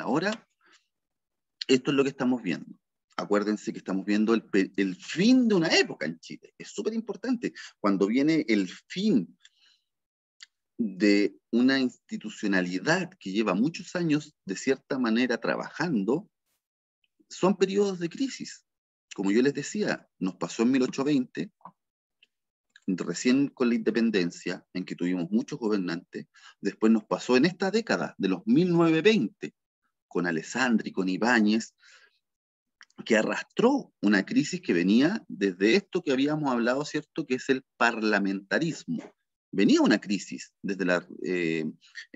ahora, esto es lo que estamos viendo. Acuérdense que estamos viendo el fin de una época en Chile. Es súper importante. Cuando viene el fin de una institucionalidad que lleva muchos años, de cierta manera, trabajando, son periodos de crisis. Como yo les decía, nos pasó en 1820, recién con la independencia, en que tuvimos muchos gobernantes. Después nos pasó en esta década, de los 1920, con Alessandri, con Ibáñez, que arrastró una crisis que venía desde esto que habíamos hablado, ¿cierto?, que es el parlamentarismo. Venía una crisis desde la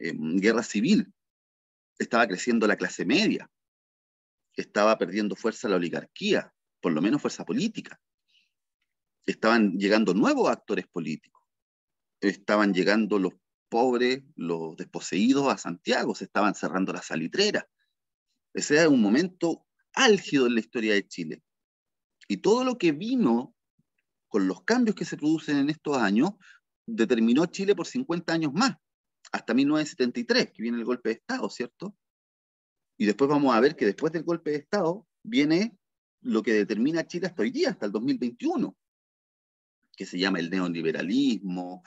guerra civil. Estaba creciendo la clase media, estaba perdiendo fuerza la oligarquía, por lo menos fuerza política. Estaban llegando nuevos actores políticos, estaban llegando los pobres, los desposeídos a Santiago, se estaban cerrando las salitreras. Ese era un momento álgido en la historia de Chile. Y todo lo que vino con los cambios que se producen en estos años, determinó Chile por 50 años más, hasta 1973, que viene el golpe de Estado, ¿cierto? Y después vamos a ver que después del golpe de Estado viene lo que determina Chile hasta hoy día, hasta el 2021, que se llama el neoliberalismo,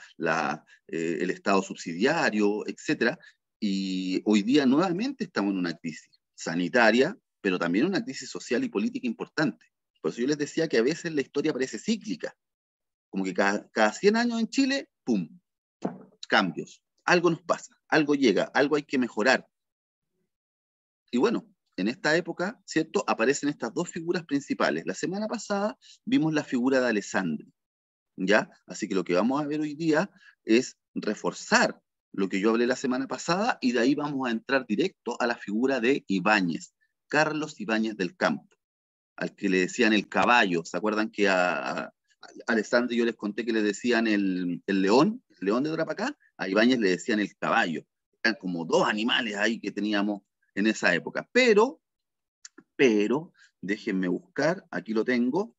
el Estado subsidiario, etc. Y hoy día nuevamente estamos en una crisis sanitaria, pero también una crisis social y política importante. Por eso yo les decía que a veces la historia parece cíclica, como que cada 100 años en Chile, ¡pum!, cambios. Algo nos pasa, algo llega, algo hay que mejorar. Y bueno, en esta época, ¿cierto?, aparecen estas dos figuras principales. La semana pasada vimos la figura de Alessandri, ¿ya? Así que lo que vamos a ver hoy día es reforzar lo que yo hablé la semana pasada, y de ahí vamos a entrar directo a la figura de Ibáñez, Carlos Ibáñez del Campo, al que le decían el caballo. ¿Se acuerdan que a Alessandri yo les conté que le decían el león de Tarapacá? A Ibáñez le decían el caballo. Eran como dos animales ahí que teníamos en esa época. Pero, déjenme buscar, aquí lo tengo.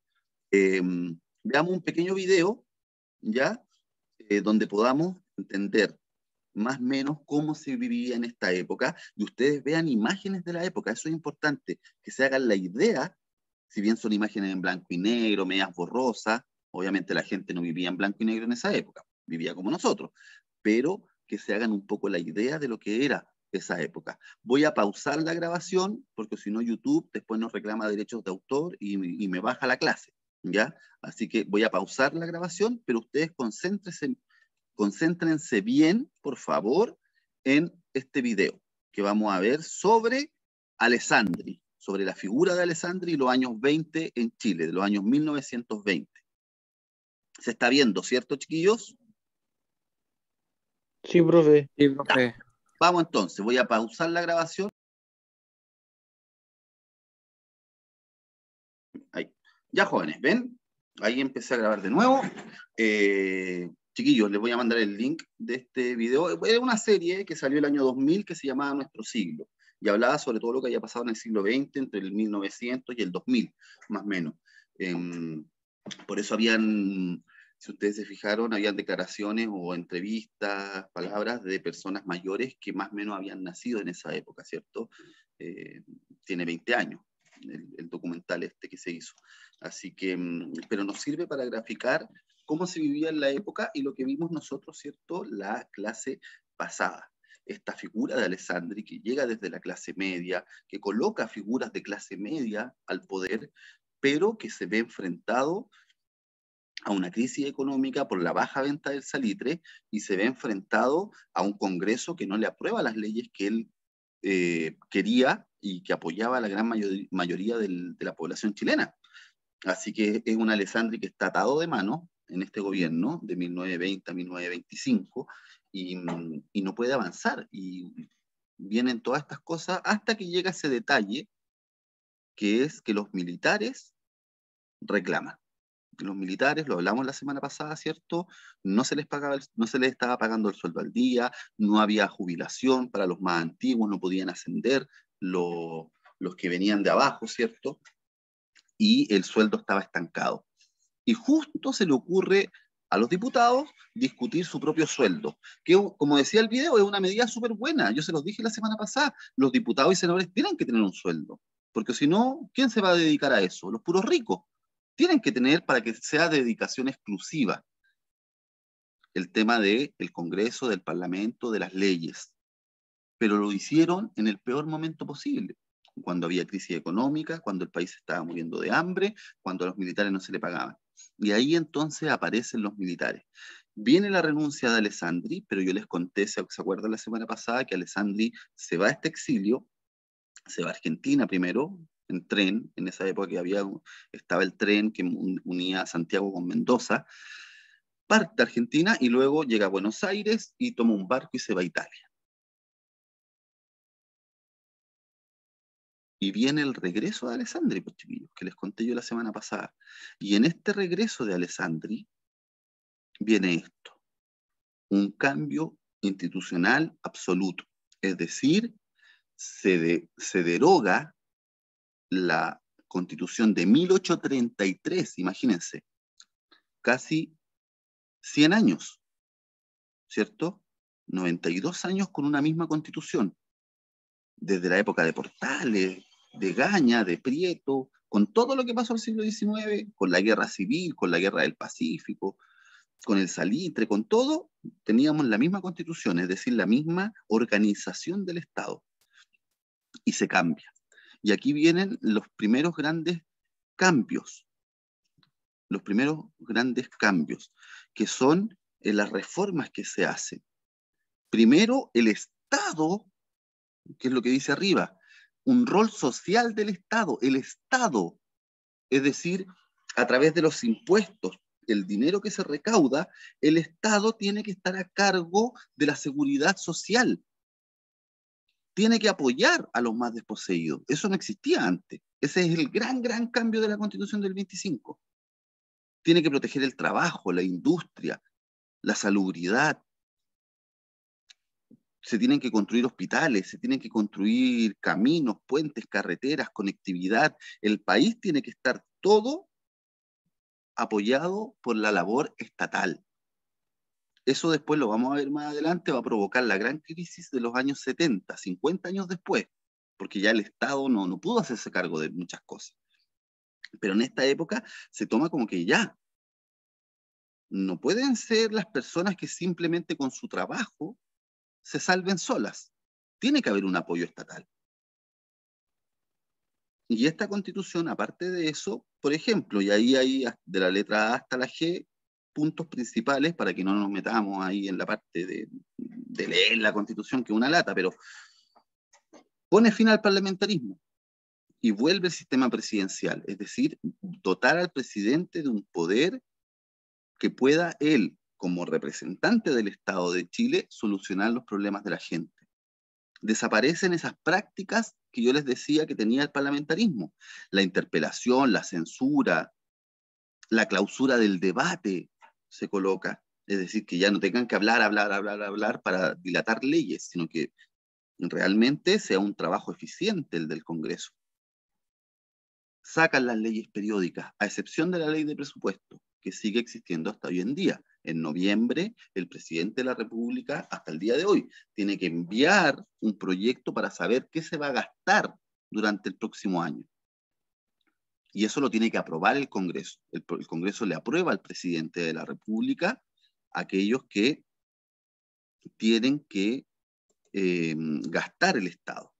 Veamos un pequeño video, ¿ya? Donde podamos entender más o menos cómo se vivía en esta época, y ustedes vean imágenes de la época. Eso es importante, que se hagan la idea. Si bien son imágenes en blanco y negro, medias borrosas, obviamente la gente no vivía en blanco y negro en esa época, vivía como nosotros, pero que se hagan un poco la idea de lo que era esa época. Voy a pausar la grabación, porque si no YouTube después nos reclama derechos de autor y me baja la clase, ¿ya? Así que voy a pausar la grabación, pero ustedes concéntrense bien, por favor, en este video que vamos a ver sobre Alessandri, sobre la figura de Alessandri y los años 20 en Chile, de los años 1920. Se está viendo, ¿cierto, chiquillos? Sí, profe. Sí, profe. Vamos entonces, voy a pausar la grabación. Ahí. Ya, jóvenes, ¿ven? Ahí empecé a grabar de nuevo. Chiquillos, les voy a mandar el link de este video. Era una serie que salió el año 2000 que se llamaba Nuestro Siglo, y hablaba sobre todo lo que había pasado en el siglo XX, entre el 1900 y el 2000, más o menos. Por eso habían, si ustedes se fijaron, habían declaraciones o entrevistas, palabras de personas mayores que más o menos habían nacido en esa época, ¿cierto? Tiene 20 años el documental este que se hizo. Así que, pero nos sirve para graficar cómo se vivía en la época y lo que vimos nosotros, ¿cierto?, la clase pasada. Esta figura de Alessandri que llega desde la clase media, que coloca figuras de clase media al poder, pero que se ve enfrentado a una crisis económica por la baja venta del salitre, y se ve enfrentado a un Congreso que no le aprueba las leyes que él quería y que apoyaba a la gran mayoría de la población chilena. Así que es un Alessandri que está atado de mano en este gobierno de 1920 a 1925, y no puede avanzar. Y vienen todas estas cosas hasta que llega ese detalle, que es que los militares reclaman. Los militares, lo hablamos la semana pasada, ¿cierto? No se les estaba pagando el sueldo al día, no había jubilación para los más antiguos, no podían ascender los que venían de abajo, ¿cierto? Y el sueldo estaba estancado. Y justo se le ocurre a los diputados discutir su propio sueldo, que como decía el video, es una medida súper buena. Yo se los dije la semana pasada, los diputados y senadores tienen que tener un sueldo, porque si no, ¿quién se va a dedicar a eso? Los puros ricos. Tienen que tener para que sea de dedicación exclusiva el tema del Congreso, del Parlamento, de las leyes. Pero lo hicieron en el peor momento posible, cuando había crisis económica, cuando el país estaba muriendo de hambre, cuando a los militares no se le pagaban. Y ahí entonces aparecen los militares. Viene la renuncia de Alessandri, pero yo les conté, ¿se acuerdan la semana pasada? Que Alessandri se va a este exilio, se va a Argentina primero, en tren, en esa época que estaba el tren que unía Santiago con Mendoza, parte a Argentina y luego llega a Buenos Aires y toma un barco y se va a Italia. Y viene el regreso de Alessandri, pues chiquillos, que les conté yo la semana pasada. Y en este regreso de Alessandri viene esto, un cambio institucional absoluto. Es decir, se deroga la Constitución de 1833, imagínense, casi 100 años, ¿cierto? 92 años con una misma Constitución, desde la época de Portales, de Gaña, de Prieto, con todo lo que pasó al siglo XIX, con la guerra civil, con la guerra del Pacífico, con el salitre, con todo, teníamos la misma constitución, es decir, la misma organización del Estado. Y se cambia. Y aquí vienen los primeros grandes cambios, que son las reformas que se hacen. Primero, el Estado, que es lo que dice arriba, un rol social del Estado, el Estado, es decir, a través de los impuestos, el dinero que se recauda, el Estado tiene que estar a cargo de la seguridad social, tiene que apoyar a los más desposeídos. Eso no existía antes. Ese es el gran, gran cambio de la Constitución del 25. Tiene que proteger el trabajo, la industria, la salubridad. Se tienen que construir hospitales, se tienen que construir caminos, puentes, carreteras, conectividad. El país tiene que estar todo apoyado por la labor estatal. Eso después lo vamos a ver más adelante, va a provocar la gran crisis de los años 70, 50 años después, porque ya el Estado no pudo hacerse cargo de muchas cosas. Pero en esta época se toma como que ya, no pueden ser las personas que simplemente con su trabajo se salven solas. Tiene que haber un apoyo estatal. Y esta constitución, aparte de eso, por ejemplo, y ahí hay de la letra A hasta la G, puntos principales para que no nos metamos ahí en la parte de leer la constitución, que es una lata, pero pone fin al parlamentarismo y vuelve el sistema presidencial, es decir, dotar al presidente de un poder que pueda él, como representante del Estado de Chile, solucionar los problemas de la gente. Desaparecen esas prácticas que yo les decía que tenía el parlamentarismo, la interpelación, la censura, la clausura del debate se coloca, es decir, que ya no tengan que hablar para dilatar leyes, sino que realmente sea un trabajo eficiente el del Congreso. Sacan las leyes periódicas, a excepción de la ley de presupuesto, que sigue existiendo hasta hoy en día. En noviembre, el presidente de la República, hasta el día de hoy, tiene que enviar un proyecto para saber qué se va a gastar durante el próximo año. Y eso lo tiene que aprobar el Congreso. El Congreso le aprueba al presidente de la República aquellos que tienen que gastar el Estado.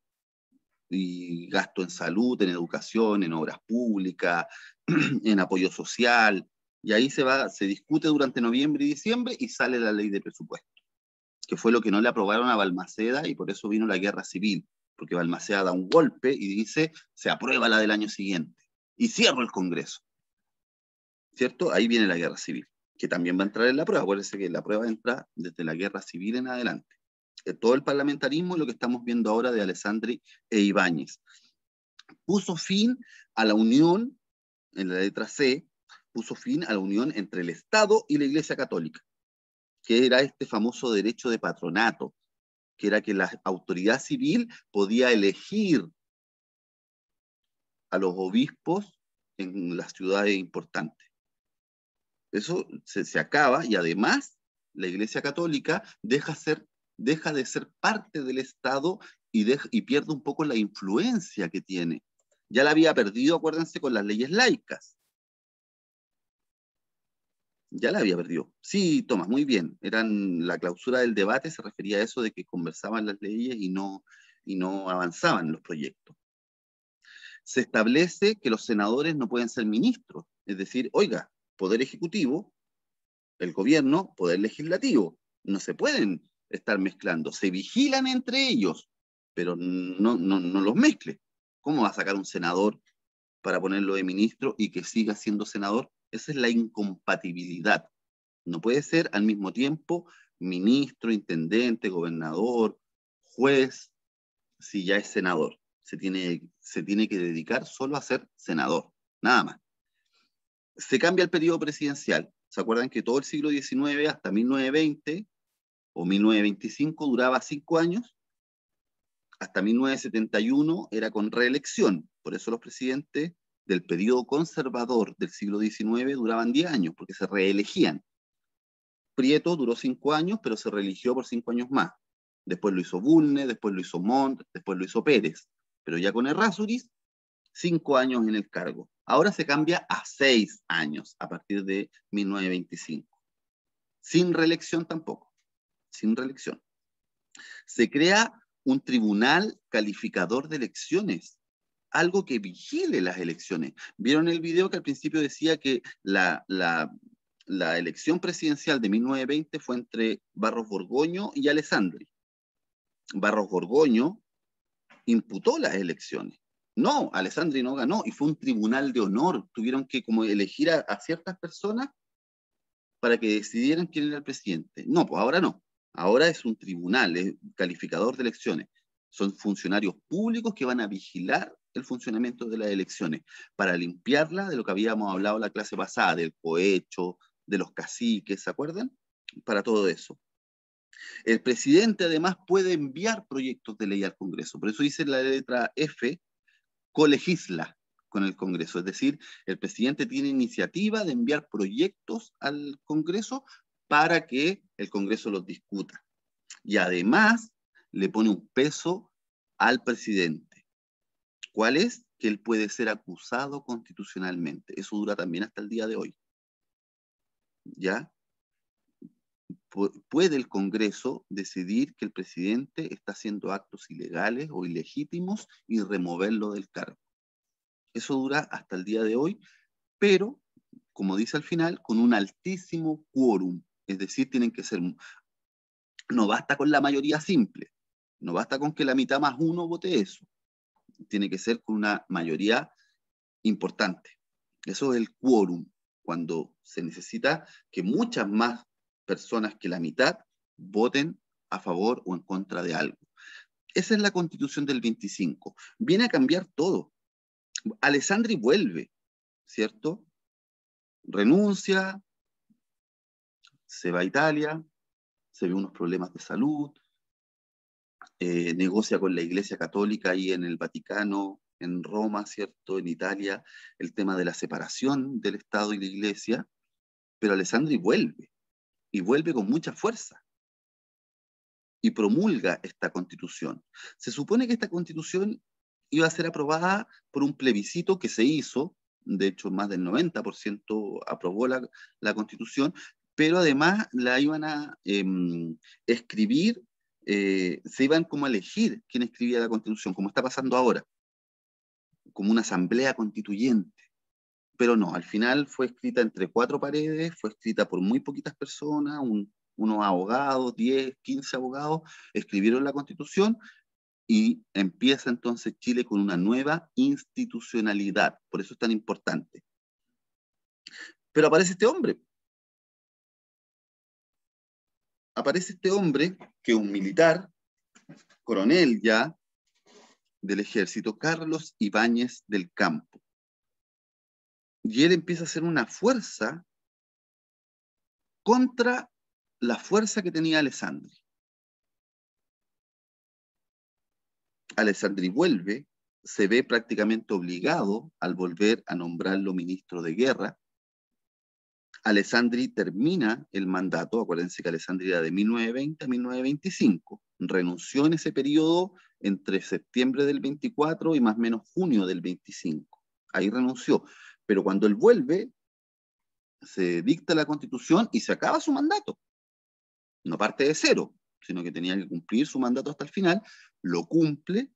Y gasto en salud, en educación, en obras públicas, en apoyo social, y ahí se discute durante noviembre y diciembre y sale la ley de presupuesto, que fue lo que no le aprobaron a Balmaceda y por eso vino la guerra civil, porque Balmaceda da un golpe y dice, se aprueba la del año siguiente, y cierra el Congreso, ¿cierto? Ahí viene la guerra civil, que también va a entrar en la prueba, acuérdense que la prueba entra desde la guerra civil en adelante. Todo el parlamentarismo y lo que estamos viendo ahora de Alessandri e Ibáñez. Puso fin a la unión, en la letra C, puso fin a la unión entre el Estado y la Iglesia Católica, que era este famoso derecho de patronato, que era que la autoridad civil podía elegir a los obispos en las ciudades importantes. Eso se acaba y además la Iglesia Católica deja de ser parte del Estado y pierde un poco la influencia que tiene. Ya la había perdido, acuérdense, con las leyes laicas. Ya la había perdido. Sí, Tomás, muy bien. La clausura del debate se refería a eso de que conversaban las leyes y no avanzaban los proyectos. Se establece que los senadores no pueden ser ministros. Es decir, oiga, poder ejecutivo, el gobierno, poder legislativo. No se pueden estar mezclando. Se vigilan entre ellos, pero no los mezcle. ¿Cómo va a sacar un senador para ponerlo de ministro y que siga siendo senador? Esa es la incompatibilidad. No puede ser al mismo tiempo ministro, intendente, gobernador, juez, si ya es senador. Se tiene que dedicar solo a ser senador, nada más. Se cambia el periodo presidencial. ¿Se acuerdan que todo el siglo XIX hasta 1920 o 1925 duraba 5 años? Hasta 1971 era con reelección. Por eso los presidentes del periodo conservador del siglo XIX duraban 10 años, porque se reelegían. Prieto duró 5 años, pero se reeligió por 5 años más. Después lo hizo Bulnes, después lo hizo Montt, después lo hizo Pérez. Pero ya con Errázuriz, 5 años en el cargo. Ahora se cambia a 6 años a partir de 1925. Sin reelección tampoco. Sin reelección. Se crea un tribunal calificador de elecciones, algo que vigile las elecciones. ¿Vieron el video que al principio decía que la elección presidencial de 1920 fue entre Barros Borgoño y Alessandri? Barros Borgoño imputó las elecciones. No, Alessandri no ganó y fue un tribunal de honor. Tuvieron que como elegir a ciertas personas para que decidieran quién era el presidente. No, pues ahora no. Ahora es un tribunal, es calificador de elecciones. Son funcionarios públicos que van a vigilar el funcionamiento de las elecciones para limpiarla de lo que habíamos hablado la clase pasada, del cohecho, de los caciques, ¿se acuerdan? Para todo eso. El presidente además puede enviar proyectos de ley al Congreso. Por eso dice la letra F, colegisla con el Congreso. Es decir, el presidente tiene iniciativa de enviar proyectos al Congreso para que el Congreso los discuta. Y además le pone un peso al presidente. ¿Cuál es? Que él puede ser acusado constitucionalmente. Eso dura también hasta el día de hoy. ¿Ya? Puede el Congreso decidir que el presidente está haciendo actos ilegales o ilegítimos y removerlo del cargo. Eso dura hasta el día de hoy, pero, como dice al final, con un altísimo quórum. Es decir, tienen que ser, no basta con la mayoría simple, no basta con que la mitad más uno vote eso. Tiene que ser con una mayoría importante. Eso es el quórum, cuando se necesita que muchas más personas que la mitad voten a favor o en contra de algo. Esa es la Constitución del 25. Viene a cambiar todo. Alessandri vuelve, ¿cierto? Renuncia, se va a Italia, se ve unos problemas de salud, negocia con la Iglesia Católica ahí en el Vaticano, en Roma, ¿cierto? En Italia, el tema de la separación del Estado y la Iglesia, pero Alessandri vuelve, y vuelve con mucha fuerza, y promulga esta constitución. Se supone que esta constitución iba a ser aprobada por un plebiscito que se hizo, de hecho más del 90% aprobó la constitución, pero además la iban a escribir, se iban como a elegir quién escribía la constitución, como está pasando ahora, como una asamblea constituyente. Pero no, al final fue escrita entre 4 paredes, fue escrita por muy poquitas personas, unos abogados, 10, 15 abogados, escribieron la constitución y empieza entonces Chile con una nueva institucionalidad. Por eso es tan importante. Pero aparece este hombre que es un militar, coronel ya, del ejército, Carlos Ibáñez del Campo. Y él empieza a hacer una fuerza contra la fuerza que tenía Alessandri. Alessandri vuelve, se ve prácticamente obligado al volver a nombrarlo ministro de guerra. Alessandri termina el mandato, acuérdense que Alessandri era de 1920 a 1925, renunció en ese periodo entre septiembre del 24 y más o menos junio del 25. Ahí renunció, pero cuando él vuelve, se dicta la Constitución y se acaba su mandato. No parte de cero, sino que tenía que cumplir su mandato hasta el final, lo cumple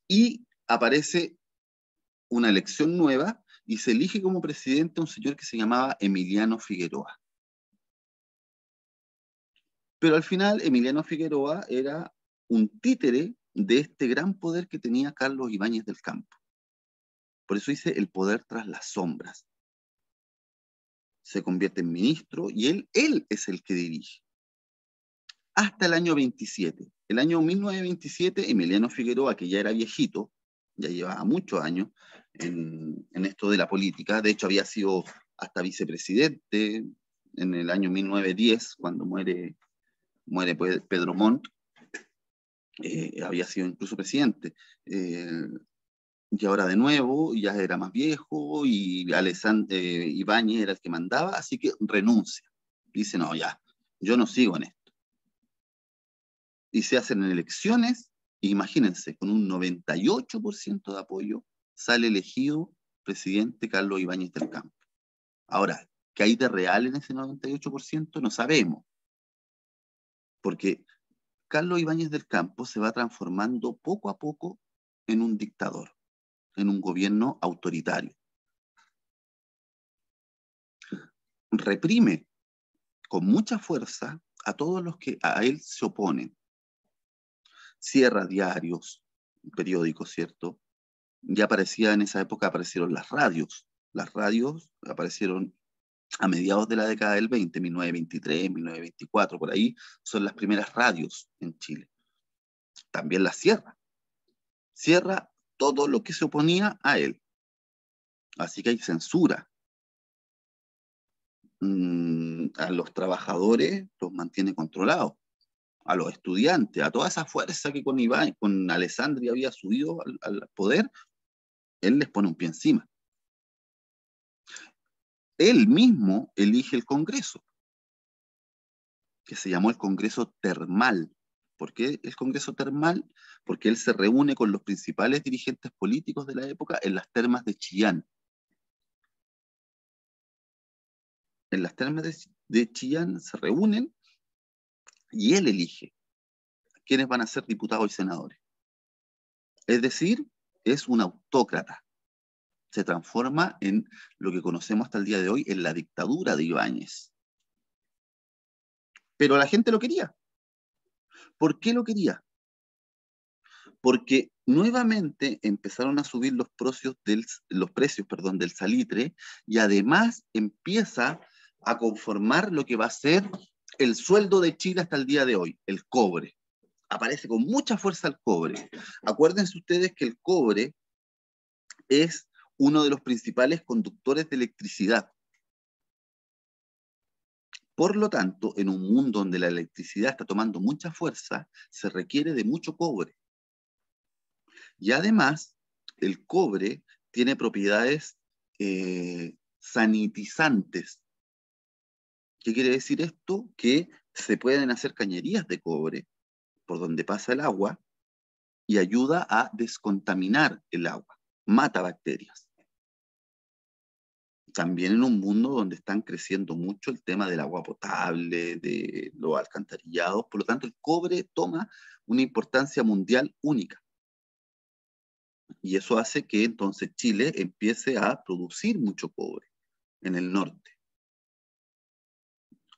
y aparece una elección nueva y se elige como presidente a un señor que se llamaba Emiliano Figueroa. Pero al final Emiliano Figueroa era un títere de este gran poder que tenía Carlos Ibáñez del Campo. Por eso dice el poder tras las sombras. Se convierte en ministro y él es el que dirige. Hasta el año 27. El año 1927, Emiliano Figueroa, que ya era viejito, ya llevaba muchos años en esto de la política, de hecho había sido hasta vicepresidente en el año 1910, cuando muere pues, Pedro Montt, había sido incluso presidente. Y ahora de nuevo, ya era más viejo y Ibáñez era el que mandaba, así que renuncia. Dice, no, ya, yo no sigo en esto. Y se hacen elecciones, imagínense, con un 98% de apoyo, sale elegido presidente Carlos Ibáñez del Campo. Ahora, ¿qué hay de real en ese 98%? No sabemos. Porque Carlos Ibáñez del Campo se va transformando poco a poco en un dictador, en un gobierno autoritario. Reprime con mucha fuerza a todos los que a él se oponen. Cierra diarios, periódicos, ¿cierto? Ya aparecía en esa época, aparecieron las radios. Las radios aparecieron a mediados de la década del 20, 1923, 1924, por ahí son las primeras radios en Chile. También las cierra. Cierra todo lo que se oponía a él. Así que hay censura. A los trabajadores los mantiene controlados, a los estudiantes, a toda esa fuerza que con Alessandri había subido al poder, él les pone un pie encima. Él mismo elige el Congreso, que se llamó el Congreso Termal. ¿Por qué el Congreso Termal? Porque él se reúne con los principales dirigentes políticos de la época en las termas de Chillán. En las termas de Chillán se reúnen y él elige quiénes van a ser diputados y senadores. Es decir, es un autócrata. Se transforma en lo que conocemos hasta el día de hoy, en la dictadura de Ibáñez. Pero la gente lo quería. ¿Por qué lo quería? Porque nuevamente empezaron a subir los precios del salitre y además empieza a conformar lo que va a ser el sueldo de Chile hasta el día de hoy, el cobre. Aparece con mucha fuerza el cobre. Acuérdense ustedes que el cobre es uno de los principales conductores de electricidad. Por lo tanto, en un mundo donde la electricidad está tomando mucha fuerza, se requiere de mucho cobre. Y además, el cobre tiene propiedades sanitizantes. ¿Qué quiere decir esto? Que se pueden hacer cañerías de cobre por donde pasa el agua y ayuda a descontaminar el agua, mata bacterias. También en un mundo donde están creciendo mucho el tema del agua potable, de los alcantarillados, por lo tanto el cobre toma una importancia mundial única. Y eso hace que entonces Chile empiece a producir mucho cobre en el norte,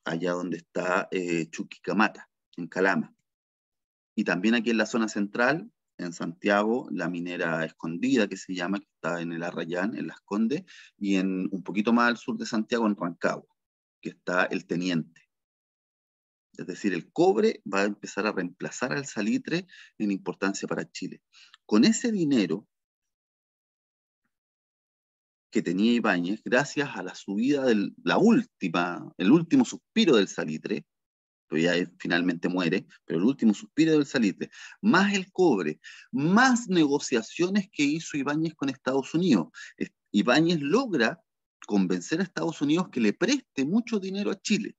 allá donde está Chuquicamata, en Calama. Y también aquí en la zona central, en Santiago, la minera Escondida, que se llama, que está en el Arrayán, en Las Condes, y un poquito más al sur de Santiago, en Rancagua, que está el Teniente. Es decir, el cobre va a empezar a reemplazar al salitre en importancia para Chile. Con ese dinero que tenía Ibáñez, gracias a la subida el último suspiro del salitre, pues ya finalmente muere, pero el último suspiro del salitre, más el cobre, más negociaciones que hizo Ibáñez con Estados Unidos. Ibáñez logra convencer a Estados Unidos que le preste mucho dinero a Chile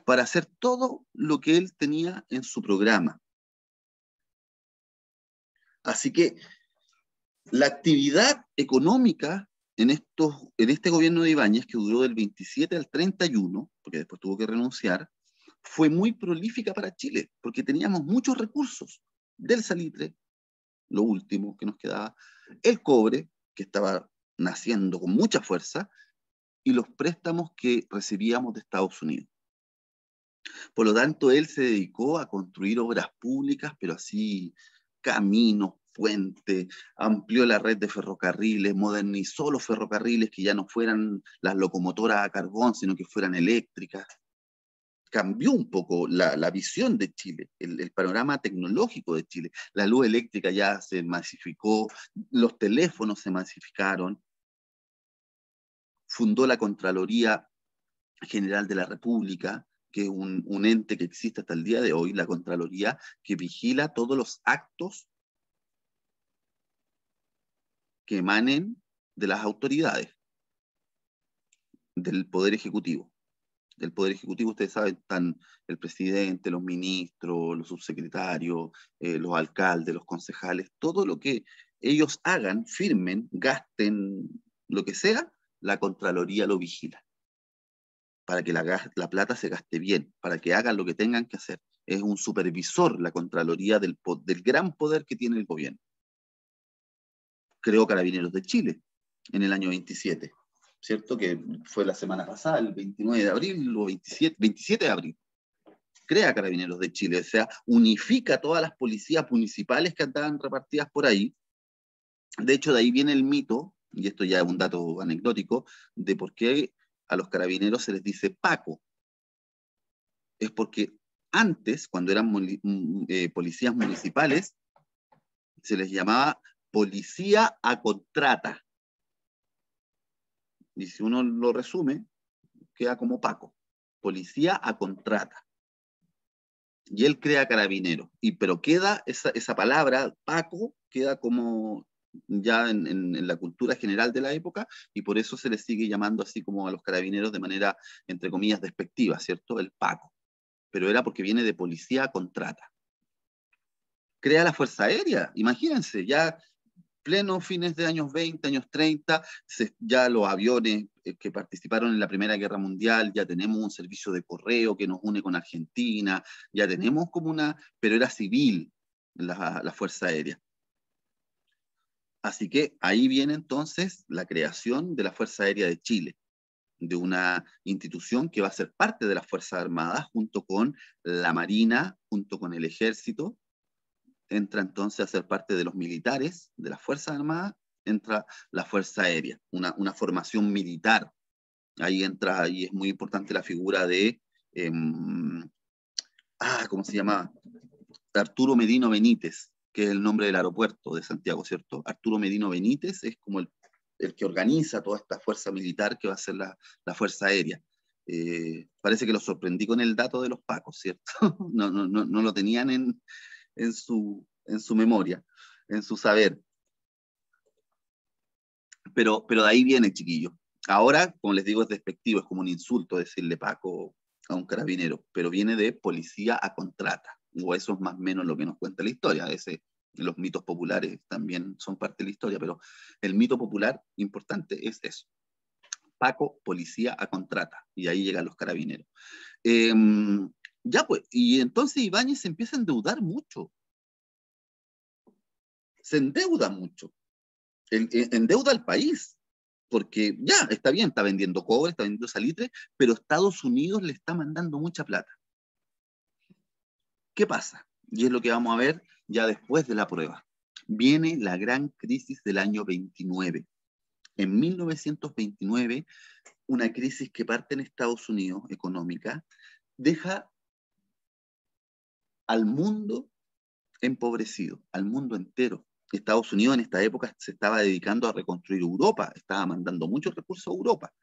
para hacer todo lo que él tenía en su programa. Así que la actividad económica en este gobierno de Ibáñez, que duró del 27 al 31, porque después tuvo que renunciar, fue muy prolífica para Chile, porque teníamos muchos recursos del salitre, lo último que nos quedaba, el cobre, que estaba naciendo con mucha fuerza, y los préstamos que recibíamos de Estados Unidos. Por lo tanto, él se dedicó a construir obras públicas, pero así, caminos, puentes, amplió la red de ferrocarriles, modernizó los ferrocarriles que ya no fueran las locomotoras a carbón, sino que fueran eléctricas. Cambió un poco la visión de Chile, el panorama tecnológico de Chile. La luz eléctrica ya se masificó, los teléfonos se masificaron, fundó la Contraloría General de la República, que es un ente que existe hasta el día de hoy, la Contraloría, que vigila todos los actos que emanen de las autoridades del Poder Ejecutivo. Del Poder Ejecutivo, ustedes saben, están el presidente, los ministros, los subsecretarios, los alcaldes, los concejales, todo lo que ellos hagan, firmen, gasten, lo que sea, la Contraloría lo vigila, para que la plata se gaste bien, para que hagan lo que tengan que hacer. Es un supervisor, la Contraloría del gran poder que tiene el gobierno. Creó Carabineros de Chile en el año 27, ¿cierto? Que fue la semana pasada, el 29 de abril o 27 de abril. Crea Carabineros de Chile, o sea, unifica todas las policías municipales que andaban repartidas por ahí. De hecho, de ahí viene el mito, y esto ya es un dato anecdótico, de por qué a los carabineros se les dice Paco. Es porque antes, cuando eran policías municipales, se les llamaba policía a contrata. Y si uno lo resume, queda como Paco, policía a contrata. Y él crea Carabineros. Pero queda esa palabra, Paco, queda como ya en la cultura general de la época, y por eso se le sigue llamando así como a los carabineros de manera, entre comillas, despectiva, ¿cierto? El Paco. Pero era porque viene de policía a contrata. Crea la Fuerza Aérea, imagínense, ya pleno fines de años 20, años 30, ya los aviones que participaron en la Primera Guerra Mundial, ya tenemos un servicio de correo que nos une con Argentina, ya tenemos como pero era civil la Fuerza Aérea. Así que ahí viene entonces la creación de la Fuerza Aérea de Chile, de una institución que va a ser parte de las Fuerzas Armadas junto con la Marina, junto con el Ejército. Entra entonces a ser parte de los militares, de las Fuerzas Armadas, entra la Fuerza Aérea, una formación militar. Ahí entra, ahí es muy importante la figura de, ¿cómo se llama? Arturo Medino Benítez, que es el nombre del aeropuerto de Santiago, ¿cierto? Arturo Medino Benítez es como el que organiza toda esta fuerza militar que va a ser la Fuerza Aérea. Parece que lo sorprendí con el dato de los Pacos, ¿cierto? No lo tenían en su memoria, en su saber. Pero de ahí viene, chiquillo. Ahora, como les digo, es despectivo, es como un insulto decirle Paco a un carabinero, pero viene de policía a contrata, o eso es más o menos lo que nos cuenta la historia. Los mitos populares también son parte de la historia, pero el mito popular importante es eso. Paco, policía a contrata, y ahí llegan los carabineros. Ya pues, y entonces Ibáñez se empieza a endeudar mucho. Se endeuda mucho. Endeuda al país, porque ya, está bien, está vendiendo cobre, está vendiendo salitre, pero Estados Unidos le está mandando mucha plata. ¿Qué pasa? Y es lo que vamos a ver ya después de la prueba. Viene la gran crisis del año 29. En 1929, una crisis que parte en Estados Unidos, económica, deja al mundo empobrecido, al mundo entero. Estados Unidos en esta época se estaba dedicando a reconstruir Europa, estaba mandando muchos recursos a Europa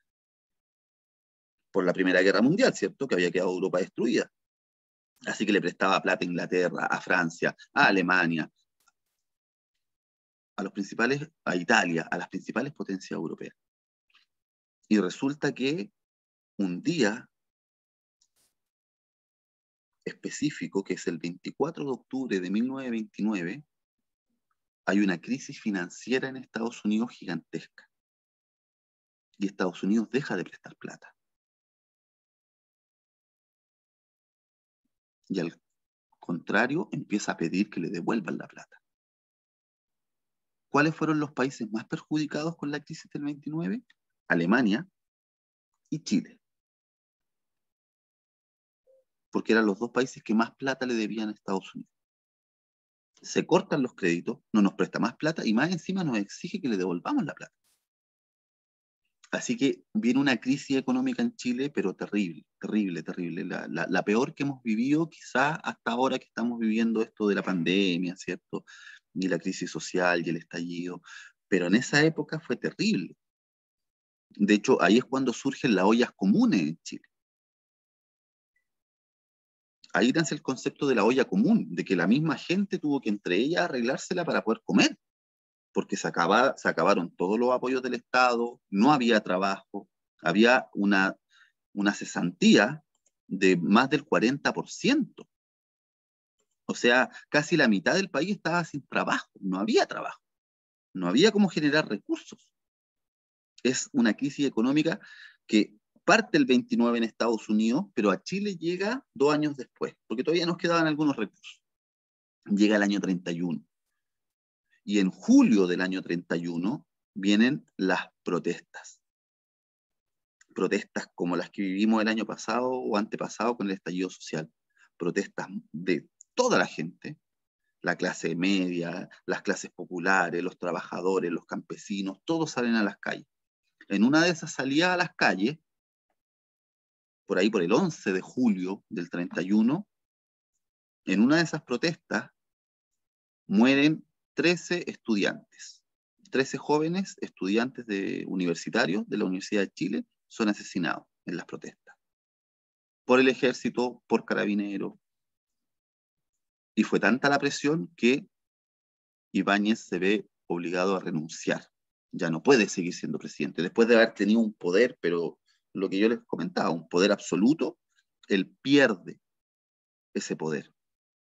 por la Primera Guerra Mundial, ¿cierto? Que había quedado Europa destruida. Así que le prestaba plata a Inglaterra, a Francia, a Alemania, a Italia, a las principales potencias europeas. Y resulta que un día específico, que es el 24 de octubre de 1929, hay una crisis financiera en Estados Unidos gigantesca. Y Estados Unidos deja de prestar plata. Y al contrario, empieza a pedir que le devuelvan la plata. ¿Cuáles fueron los países más perjudicados con la crisis del 29? Alemania y Chile, porque eran los dos países que más plata le debían a Estados Unidos. Se cortan los créditos, no nos presta más plata y más encima nos exige que le devolvamos la plata. Así que viene una crisis económica en Chile, pero terrible, terrible, terrible. La peor que hemos vivido quizás hasta ahora que estamos viviendo esto de la pandemia, ¿cierto? Y la crisis social y el estallido. Pero en esa época fue terrible. De hecho, ahí es cuando surgen las ollas comunes en Chile. Ahí nace el concepto de la olla común, de que la misma gente tuvo que entre ellas arreglársela para poder comer, porque se acabaron todos los apoyos del Estado, no había trabajo, había una cesantía de más del 40%. O sea, casi la mitad del país estaba sin trabajo, no había trabajo, no había cómo generar recursos. Es una crisis económica que parte el 29 en Estados Unidos, pero a Chile llega 2 años después, porque todavía nos quedaban algunos recursos. Llega el año 31. Y en julio del año 31 vienen las protestas. Protestas como las que vivimos el año pasado o antepasado con el estallido social. Protestas de toda la gente, la clase media, las clases populares, los trabajadores, los campesinos, todos salen a las calles. En una de esas salidas a las calles, por ahí por el 11 de julio del 31, en una de esas protestas mueren 13 estudiantes. 13 jóvenes estudiantes universitarios de la Universidad de Chile son asesinados en las protestas. Por el ejército, por carabineros. Y fue tanta la presión que Ibáñez se ve obligado a renunciar. Ya no puede seguir siendo presidente. Después de haber tenido un poder, pero lo que yo les comentaba, un poder absoluto, él pierde ese poder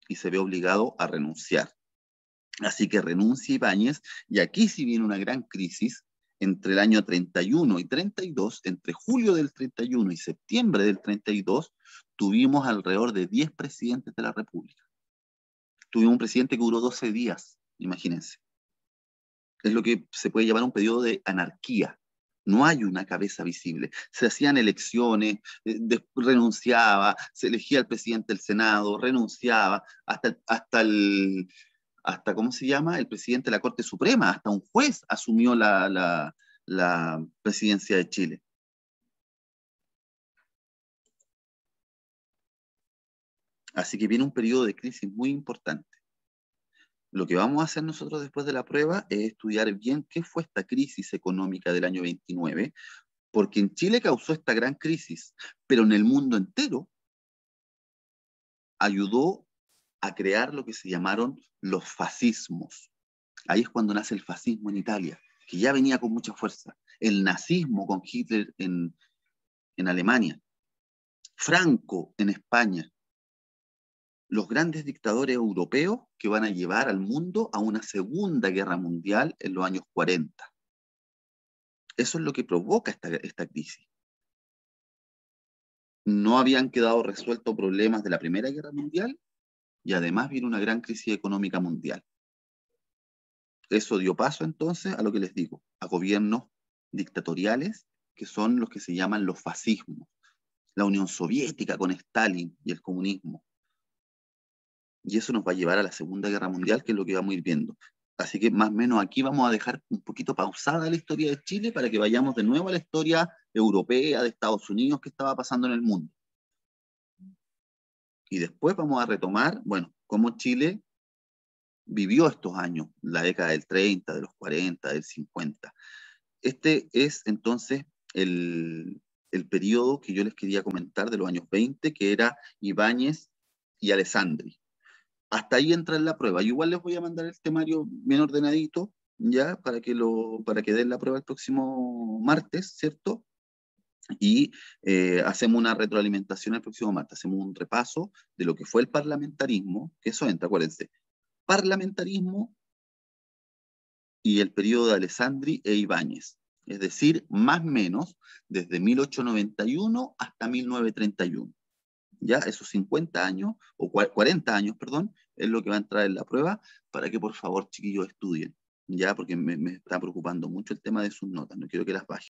y se ve obligado a renunciar. Así que renuncia Ibáñez, y aquí sí viene una gran crisis entre el año 31 y 32, entre julio del 31 y septiembre del 32, tuvimos alrededor de 10 presidentes de la República. Tuvimos un presidente que duró 12 días, imagínense. Es lo que se puede llamar un periodo de anarquía. No hay una cabeza visible. Se hacían elecciones, renunciaba, se elegía al presidente del Senado, renunciaba, hasta ¿cómo se llama? El presidente de la Corte Suprema, hasta un juez asumió la presidencia de Chile. Así que viene un periodo de crisis muy importante. Lo que vamos a hacer nosotros después de la prueba es estudiar bien qué fue esta crisis económica del año 29, porque en Chile causó esta gran crisis, pero en el mundo entero ayudó a crear lo que se llamaron los fascismos. Ahí es cuando nace el fascismo en Italia, que ya venía con mucha fuerza. El nazismo con Hitler en Alemania. Franco en España. Los grandes dictadores europeos que van a llevar al mundo a una segunda guerra mundial en los años 40. Eso es lo que provoca esta crisis. No habían quedado resueltos problemas de la Primera Guerra Mundial y además viene una gran crisis económica mundial. Eso dio paso entonces a lo que les digo, a gobiernos dictatoriales que son los que se llaman los fascismos. La Unión Soviética con Stalin y el comunismo. Y eso nos va a llevar a la Segunda Guerra Mundial, que es lo que vamos a ir viendo. Así que más o menos aquí vamos a dejar un poquito pausada la historia de Chile para que vayamos de nuevo a la historia europea de Estados Unidos que estaba pasando en el mundo. Y después vamos a retomar, bueno, cómo Chile vivió estos años, la década del 30, de los 40, del 50. Este es entonces el periodo que yo les quería comentar de los años 20, que era Ibáñez y Alessandri. Hasta ahí entra en la prueba. Yo igual les voy a mandar el temario bien ordenadito, ya, para que den la prueba el próximo martes, ¿cierto? Y hacemos una retroalimentación el próximo martes, hacemos un repaso de lo que fue el parlamentarismo, que eso entra, acuérdense, parlamentarismo y el periodo de Alessandri e Ibáñez, es decir, más o menos desde 1891 hasta 1931. Ya esos 50 años, o 40 años, perdón, es lo que va a entrar en la prueba, para que por favor, chiquillos, estudien, ya, porque me está preocupando mucho el tema de sus notas, no quiero que las bajen.